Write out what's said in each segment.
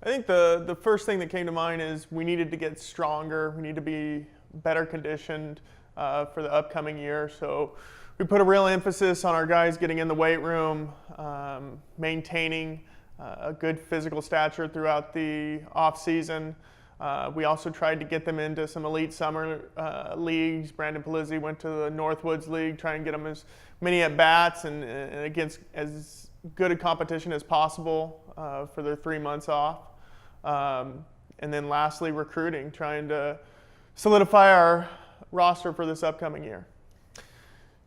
I think the first thing that came to mind is we needed to get stronger. We need to be better conditioned for the upcoming year. So we put a real emphasis on our guys getting in the weight room, maintaining a good physical stature throughout the off season. We also tried to get them into some elite summer leagues. Brandon Polizzi went to the Northwoods League, try and get them as many at bats and against as good a competition as possible for their 3 months off. And then lastly, recruiting, trying to solidify our roster for this upcoming year.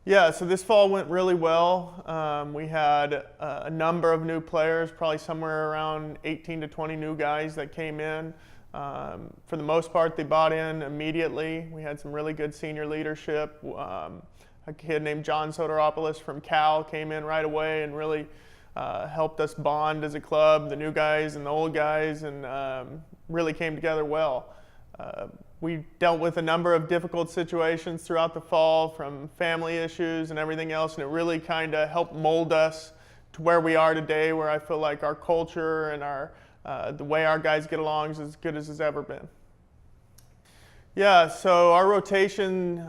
Yeah, so this fall went really well. We had a number of new players, probably somewhere around 18 to 20 new guys that came in. For the most part, they bought in immediately. We had some really good senior leadership. A kid named John Soteropoulos from Cal came in right away and really helped us bond as a club, the new guys and the old guys, and really came together well. We dealt with a number of difficult situations throughout the fall, from family issues and everything else, and it really kind of helped mold us to where we are today, where I feel like our culture and the way our guys get along is as good as it's ever been. Yeah, so our rotation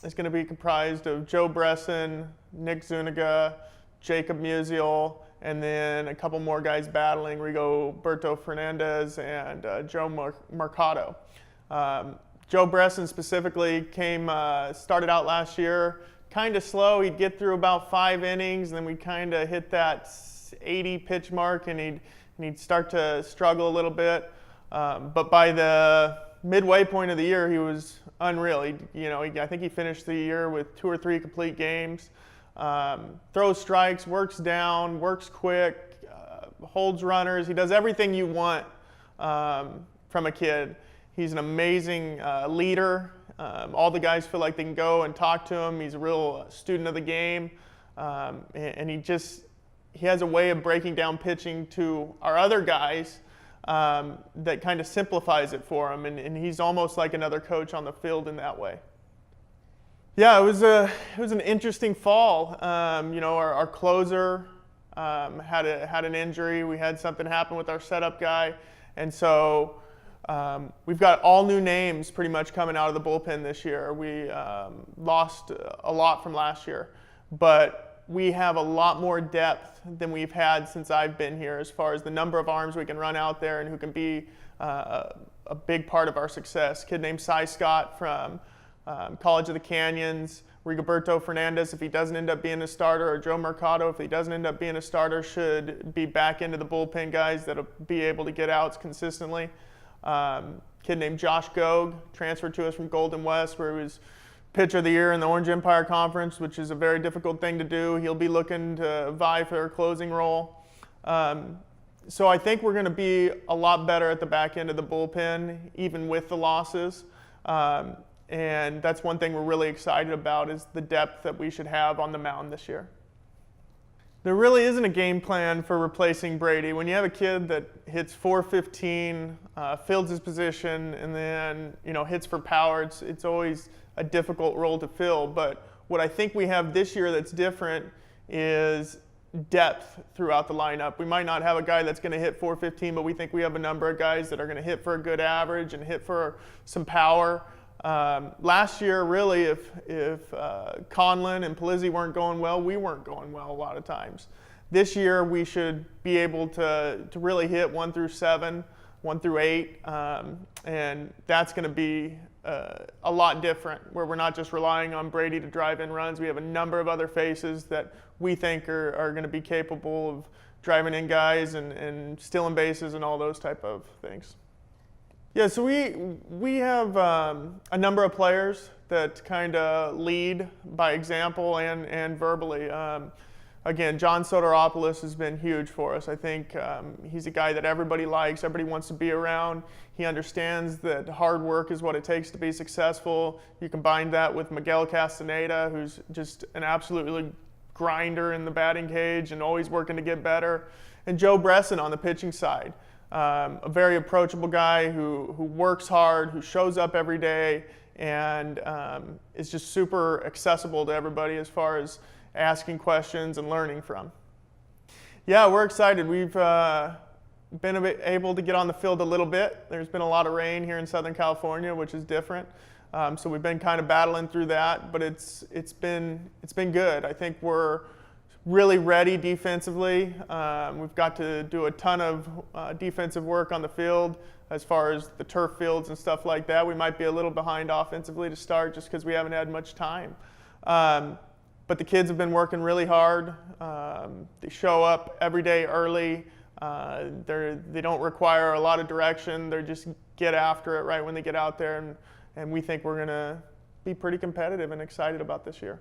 is going to be comprised of Joe Bresson, Nick Zuniga, Jacob Musial, and then a couple more guys battling, Rigoberto Fernandez and Joe Mercado. Joe Bresson specifically started out last year kind of slow. He'd get through about 5 innings, and then we'd kind of hit that 80 pitch mark, and he'd start to struggle a little bit. But by the midway point of the year, he was unreal. I think he finished the year with 2 or 3 complete games. Throws strikes, works down, works quick, holds runners. He does everything you want from a kid. He's an amazing leader. All the guys feel like they can go and talk to him. He's a real student of the game, and he has a way of breaking down pitching to our other guys that kind of simplifies it for him, and he's almost like another coach on the field in that way. Yeah, it was an interesting fall. Our closer had an injury. We had something happen with our setup guy, and so we've got all new names pretty much coming out of the bullpen this year. We lost a lot from last year, but we have a lot more depth than we've had since I've been here as far as the number of arms we can run out there and who can be a big part of our success. A kid named Cy Scott from College of the Canyons, Rigoberto Fernandez, if he doesn't end up being a starter, or Joe Mercado, if he doesn't end up being a starter, should be back into the bullpen guys that'll be able to get outs consistently. Kid named Josh Gogue transferred to us from Golden West, where he was pitcher of the year in the Orange Empire Conference, which is a very difficult thing to do. He'll be looking to vie for a closing role. So I think we're going to be a lot better at the back end of the bullpen, even with the losses. And that's one thing we're really excited about, is the depth that we should have on the mound this year. There really isn't a game plan for replacing Brady. When you have a kid that hits .415, fields his position, and then hits for power, it's always a difficult role to fill. But what I think we have this year that's different is depth throughout the lineup. We might not have a guy that's going to hit .415, but we think we have a number of guys that are going to hit for a good average and hit for some power. Last year, really, if Conlon and Polizzi weren't going well, we weren't going well a lot of times. This year, we should be able to really hit 1 through 7, 1 through 8, and that's going to be a lot different, where we're not just relying on Brady to drive in runs. We have a number of other faces that we think are going to be capable of driving in guys and stealing bases and all those type of things. Yeah, so we have a number of players that kind of lead by example and verbally. Again, John Soteropoulos has been huge for us. I think he's a guy that everybody likes, everybody wants to be around. He understands that hard work is what it takes to be successful. You combine that with Miguel Castaneda, who's just an absolutely grinder in the batting cage and always working to get better, and Joe Bresson on the pitching side. A very approachable guy who works hard, who shows up every day, and is just super accessible to everybody as far as asking questions and learning from. Yeah, we're excited. been able to get on the field a little bit. There's been a lot of rain here in Southern California, which is different. So we've been kind of battling through that, but it's been good. I think we're really ready defensively. We've got to do a ton of defensive work on the field as far as the turf fields and stuff like that. We might be a little behind offensively to start just because we haven't had much time. But the kids have been working really hard. They show up every day early. They don't require a lot of direction. They just get after it right when they get out there, and we think we're going to be pretty competitive and excited about this year.